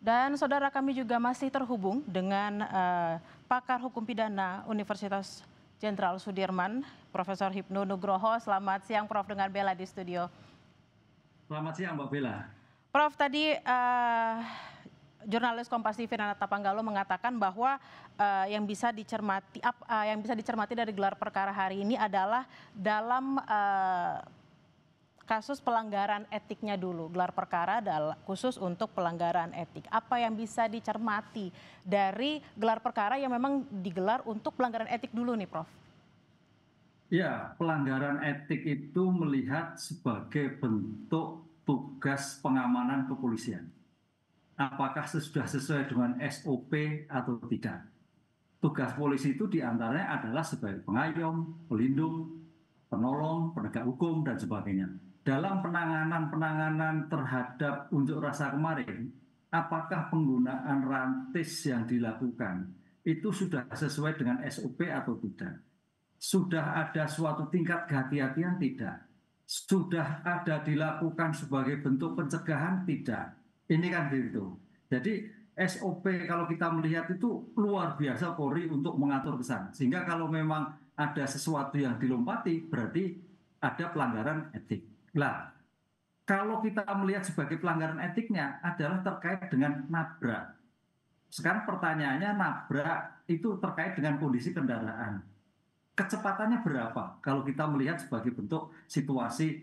Dan saudara kami juga masih terhubung dengan pakar hukum pidana Universitas Jenderal Sudirman, Profesor Hipnu Nugroho. Selamat siang Prof, dengan Bella di studio. Selamat siang Mbak Bella. Prof, tadi jurnalis Kompas TV Nana Tapanggalo mengatakan bahwa yang bisa dicermati dari gelar perkara hari ini adalah dalam kasus pelanggaran etiknya dulu, gelar perkara khusus untuk pelanggaran etik. Apa yang bisa dicermati dari gelar perkara yang memang digelar untuk pelanggaran etik dulu nih, Prof? Ya, pelanggaran etik itu melihat sebagai bentuk tugas pengamanan kepolisian. Apakah sudah sesuai dengan SOP atau tidak? Tugas polisi itu diantaranya adalah sebagai pengayom, pelindung, penolong, penegak hukum, dan sebagainya. Dalam penanganan terhadap unjuk rasa kemarin, apakah penggunaan rantis yang dilakukan itu sudah sesuai dengan SOP atau tidak? Sudah ada suatu tingkat kehati-hatian tidak? Sudah ada dilakukan sebagai bentuk pencegahan tidak? Ini kan gitu. Jadi SOP kalau kita melihat itu luar biasa Polri untuk mengatur ke sana. Sehingga kalau memang ada sesuatu yang dilompati berarti ada pelanggaran etik. Nah, kalau kita melihat sebagai pelanggaran etiknya adalah terkait dengan nabrak. Sekarang pertanyaannya nabrak itu terkait dengan kondisi kendaraan. Kecepatannya berapa? Kalau kita melihat sebagai bentuk situasi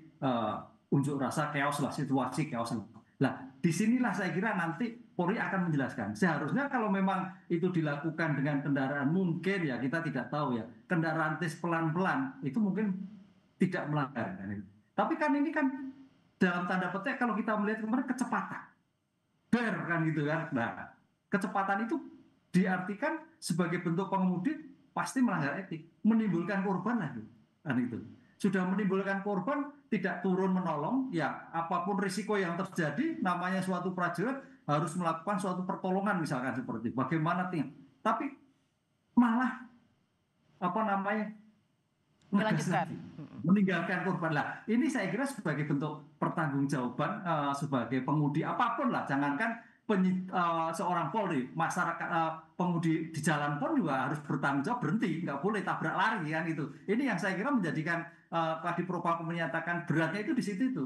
unjuk rasa chaos lah, situasi chaos lah. Nah, disinilah saya kira nanti Polri akan menjelaskan. Seharusnya kalau memang itu dilakukan dengan kendaraan mungkin ya kita tidak tahu ya. Kendaraan tes pelan-pelan itu mungkin tidak melanggar. Tapi kan ini kan dalam tanda petik kalau kita melihat kemarin kecepatan. Ber kan gitu kan. Nah, kecepatan itu diartikan sebagai bentuk pengemudi pasti melanggar etik, menimbulkan korban lagi. Kan itu. Sudah menimbulkan korban, tidak turun menolong, ya apapun risiko yang terjadi, namanya suatu prajurit harus melakukan suatu pertolongan misalkan seperti itu. Bagaimana tinggal. Tapi malah apa namanya ngegas lagi, meninggalkan korban lah. Ini saya kira sebagai bentuk pertanggungjawaban sebagai pengemudi apapun lah, jangankan seorang Polri, masyarakat pengemudi di jalan pun juga harus bertanggung jawab, berhenti, nggak boleh tabrak lari kan itu. Ini yang saya kira menjadikan tadi Propam menyatakan beratnya itu di situ itu,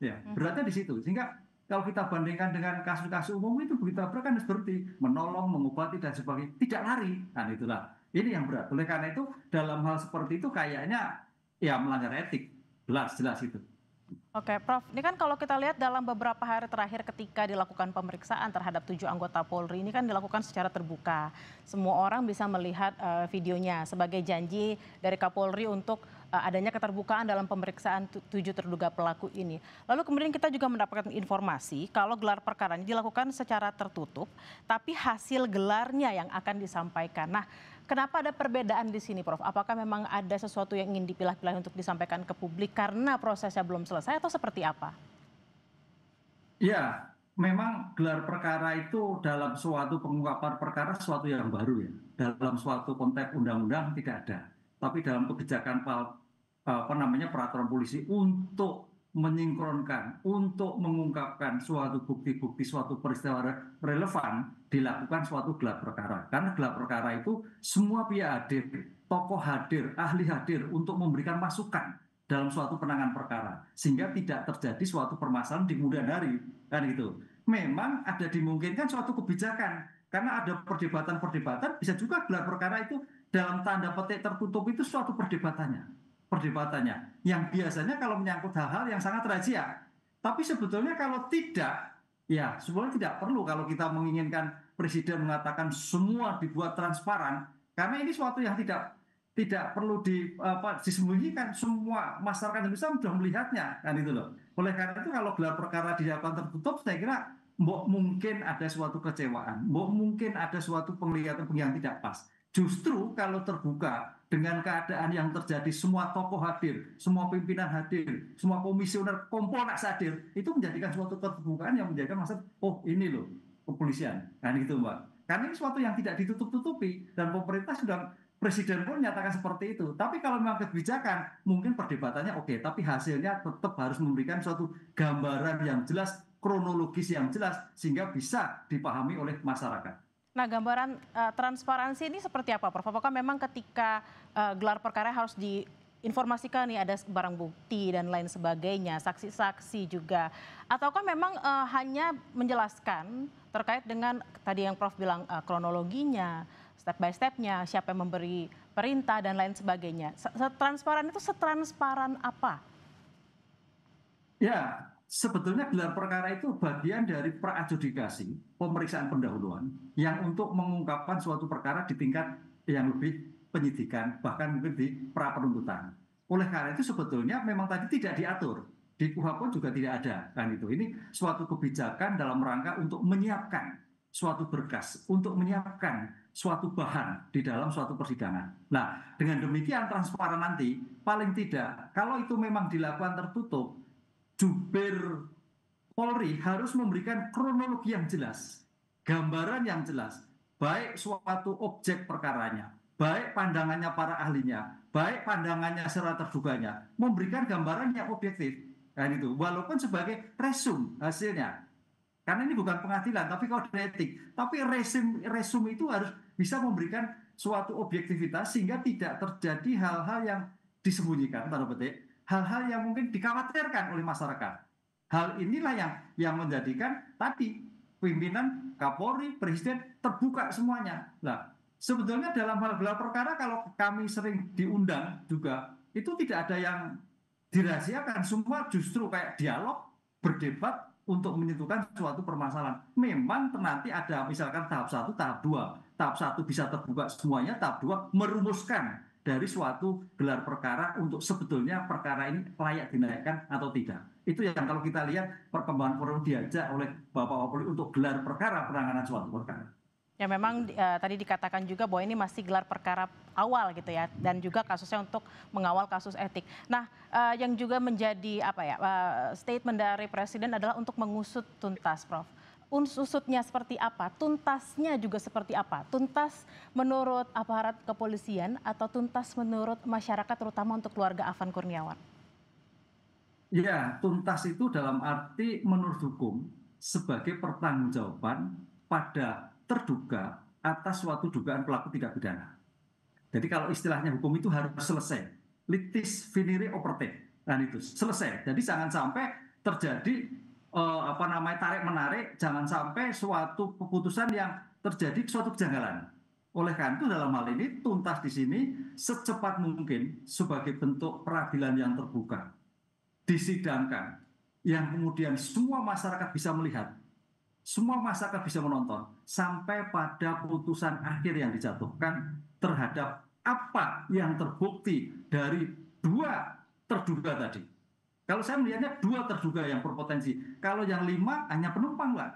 ya beratnya di situ. Sehingga kalau kita bandingkan dengan kasus-kasus umum itu begitu tabrak kan seperti menolong, mengobati dan sebagainya, tidak lari, kan itulah. Ini yang berat. Oleh karena itu dalam hal seperti itu kayaknya ya melanggar etik, jelas itu. Oke, Prof. Ini kan kalau kita lihat dalam beberapa hari terakhir ketika dilakukan pemeriksaan terhadap 7 anggota Polri, ini kan dilakukan secara terbuka. Semua orang bisa melihat videonya sebagai janji dari Kapolri untuk adanya keterbukaan dalam pemeriksaan 7 terduga pelaku ini. Lalu kemudian kita juga mendapatkan informasi kalau gelar perkaranya dilakukan secara tertutup, tapi hasil gelarnya yang akan disampaikan. Nah, kenapa ada perbedaan di sini, Prof? Apakah memang ada sesuatu yang ingin dipilah-pilah untuk disampaikan ke publik karena prosesnya belum selesai atau seperti apa? Ya, memang gelar perkara itu dalam suatu pengungkapan perkara sesuatu yang baru ya. Dalam suatu konteks undang-undang tidak ada. Tapi dalam kebijakan peraturan polisi untuk menyinkronkan, untuk mengungkapkan suatu bukti-bukti, suatu peristiwa relevan, dilakukan suatu gelar perkara. Karena gelar perkara itu semua pihak hadir, tokoh hadir, ahli hadir untuk memberikan masukan dalam suatu penanganan perkara. Sehingga tidak terjadi suatu permasalahan di kemudian hari. Kan gitu. Memang ada dimungkinkan suatu kebijakan. Karena ada perdebatan-perdebatan, bisa juga gelar perkara itu dalam tanda petik tertutup itu suatu perdebatannya yang biasanya kalau menyangkut hal-hal yang sangat rahasia. Tapi sebetulnya kalau tidak, ya sebenarnya tidak perlu kalau kita menginginkan presiden mengatakan semua dibuat transparan, karena ini suatu yang tidak perlu disembunyikan, semua masyarakat Indonesia sudah melihatnya kan itu loh. Oleh karena itu kalau gelar perkara dilakukan tertutup, saya kira mungkin ada suatu kecewaan, mungkin ada suatu penglihatan yang tidak pas. Justru kalau terbuka dengan keadaan yang terjadi, semua tokoh hadir, semua pimpinan hadir, semua komisioner Kompolnas hadir, itu menjadikan suatu keterbukaan yang menjadikan maksud, oh ini loh kepolisian, kan gitu Mbak. Karena ini suatu yang tidak ditutup-tutupi dan pemerintah sudah presiden pun menyatakan seperti itu. Tapi kalau memang kebijakan, mungkin perdebatannya oke, tapi hasilnya tetap harus memberikan suatu gambaran yang jelas kronologis yang jelas sehingga bisa dipahami oleh masyarakat. Nah, gambaran transparansi ini seperti apa, Prof? Apakah memang ketika gelar perkara harus diinformasikan nih ada barang bukti dan lain sebagainya, saksi-saksi juga, ataukah memang hanya menjelaskan terkait dengan tadi yang Prof bilang kronologinya, step by stepnya, siapa yang memberi perintah dan lain sebagainya. Transparan itu setransparan apa? Ya, sebetulnya gelar perkara itu bagian dari praadjudikasi, pemeriksaan pendahuluan, yang untuk mengungkapkan suatu perkara di tingkat yang lebih penyidikan, bahkan mungkin di pra penuntutan. Oleh karena itu sebetulnya memang tadi tidak diatur. Di KUHP pun juga tidak ada, kan itu. Ini suatu kebijakan dalam rangka untuk menyiapkan suatu berkas, untuk menyiapkan suatu bahan di dalam suatu persidangan. Nah, dengan demikian transparan nanti, paling tidak, kalau itu memang dilakukan tertutup, Jubir Polri harus memberikan kronologi yang jelas, gambaran yang jelas, baik suatu objek perkaranya, baik pandangannya para ahlinya, baik pandangannya secara terduganya, memberikan gambaran yang objektif. Dan itu, walaupun sebagai resum hasilnya. Karena ini bukan pengadilan, tapi kode etik. Tapi resum itu harus bisa memberikan suatu objektivitas sehingga tidak terjadi hal-hal yang disembunyikan, tanda petik, hal-hal yang mungkin dikhawatirkan oleh masyarakat. Hal inilah yang menjadikan tadi pimpinan Kapolri, Presiden terbuka semuanya. Nah, sebetulnya dalam hal gelar perkara kalau kami sering diundang juga itu tidak ada yang dirahasiakan, semua justru kayak dialog, berdebat untuk menentukan suatu permasalahan. Memang nanti ada misalkan tahap 1, tahap 2. Tahap 1 bisa terbuka semuanya, tahap 2 merumuskan dari suatu gelar perkara untuk sebetulnya perkara ini layak dinaikkan atau tidak. Itu yang kalau kita lihat perkembangan perlu diajak oleh Bapak Kapolri untuk gelar perkara penanganan suatu perkara. Ya memang tadi dikatakan juga bahwa ini masih gelar perkara awal gitu ya, dan juga kasusnya untuk mengawal kasus etik. Nah, yang juga menjadi apa ya statement dari Presiden adalah untuk mengusut tuntas, Prof. Usutnya seperti apa? Tuntasnya juga seperti apa? Tuntas menurut aparat kepolisian atau tuntas menurut masyarakat terutama untuk keluarga Afan Kurniawan? Ya, tuntas itu dalam arti menurut hukum sebagai pertanggungjawaban pada terduga atas suatu dugaan pelaku tindak pidana. Jadi kalau istilahnya hukum itu harus selesai, litis finire operative, dan itu selesai. Jadi jangan sampai terjadi tarik menarik, jangan sampai suatu keputusan yang terjadi suatu kejanggalan. Oleh karena itu dalam hal ini tuntas di sini secepat mungkin sebagai bentuk peradilan yang terbuka, disidangkan, yang kemudian semua masyarakat bisa melihat. Semua masyarakat bisa menonton sampai pada putusan akhir yang dijatuhkan terhadap apa yang terbukti dari dua terduga tadi. Kalau saya melihatnya dua terduga yang berpotensi. Kalau yang 5 hanya penumpang, Mbak.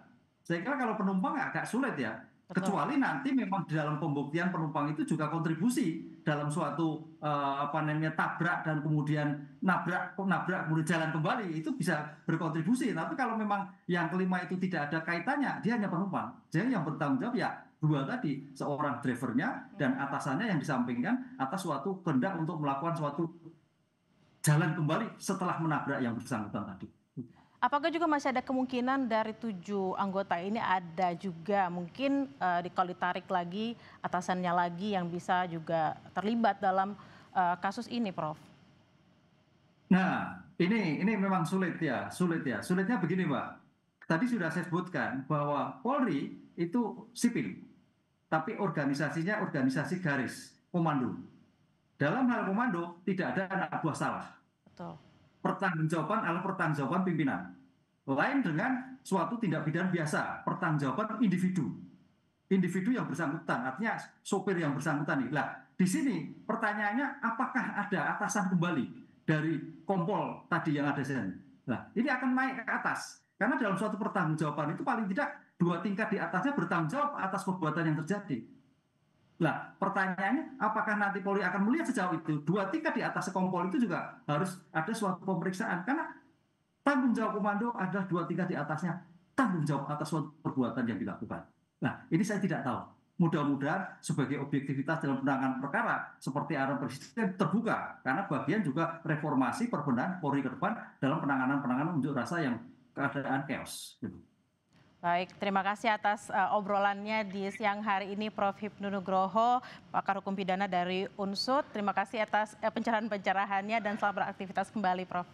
Saya kira kalau penumpang agak sulit ya. Betul. Kecuali nanti memang di dalam pembuktian penumpang itu juga kontribusi dalam suatu tabrak dan kemudian nabrak kemudian jalan kembali, itu bisa berkontribusi. Tapi kalau memang yang kelima itu tidak ada kaitannya, dia hanya penumpang. Jadi yang bertanggung jawab ya dua tadi, seorang drivernya dan atasannya yang disampingkan atas suatu kehendak untuk melakukan suatu jalan kembali setelah menabrak yang bersangkutan tadi. Apakah juga masih ada kemungkinan dari 7 anggota ini ada juga mungkin kalau ditarik lagi atasannya lagi yang bisa juga terlibat dalam kasus ini, Prof? Nah, ini memang sulit ya. Sulitnya begini, Mbak. Tadi sudah saya sebutkan bahwa Polri itu sipil, tapi organisasinya organisasi garis komando. Dalam hal komando tidak ada anak buah salah. Betul. Pertanggungjawaban adalah pertanggungjawaban pimpinan. Lain dengan suatu tindak pidana biasa, pertanggungjawaban individu. Individu yang bersangkutan, artinya sopir yang bersangkutan. Nah, di sini pertanyaannya apakah ada atasan kembali dari kompol tadi yang ada di sini. Nah, ini akan naik ke atas. Karena dalam suatu pertanggungjawaban itu paling tidak 2 tingkat di atasnya bertanggung jawab atas perbuatan yang terjadi. Nah, pertanyaannya apakah nanti Polri akan melihat sejauh itu? 2 tingkat di atas kompol itu juga harus ada suatu pemeriksaan. Karena tanggung jawab komando adalah 2 tingkat di atasnya tanggung jawab atas suatu perbuatan yang dilakukan. Nah, ini saya tidak tahu. Mudah-mudahan sebagai objektivitas dalam penanganan perkara seperti arahan Presiden terbuka. Karena bagian juga reformasi perbenahan Polri ke depan dalam penanganan unjuk rasa yang keadaan chaos. Gitu. Baik, terima kasih atas obrolannya di siang hari ini Prof. Hipnu Nugroho, pakar hukum pidana dari UNSUD. Terima kasih atas pencerahan-pencerahannya dan selamat beraktivitas kembali, Prof.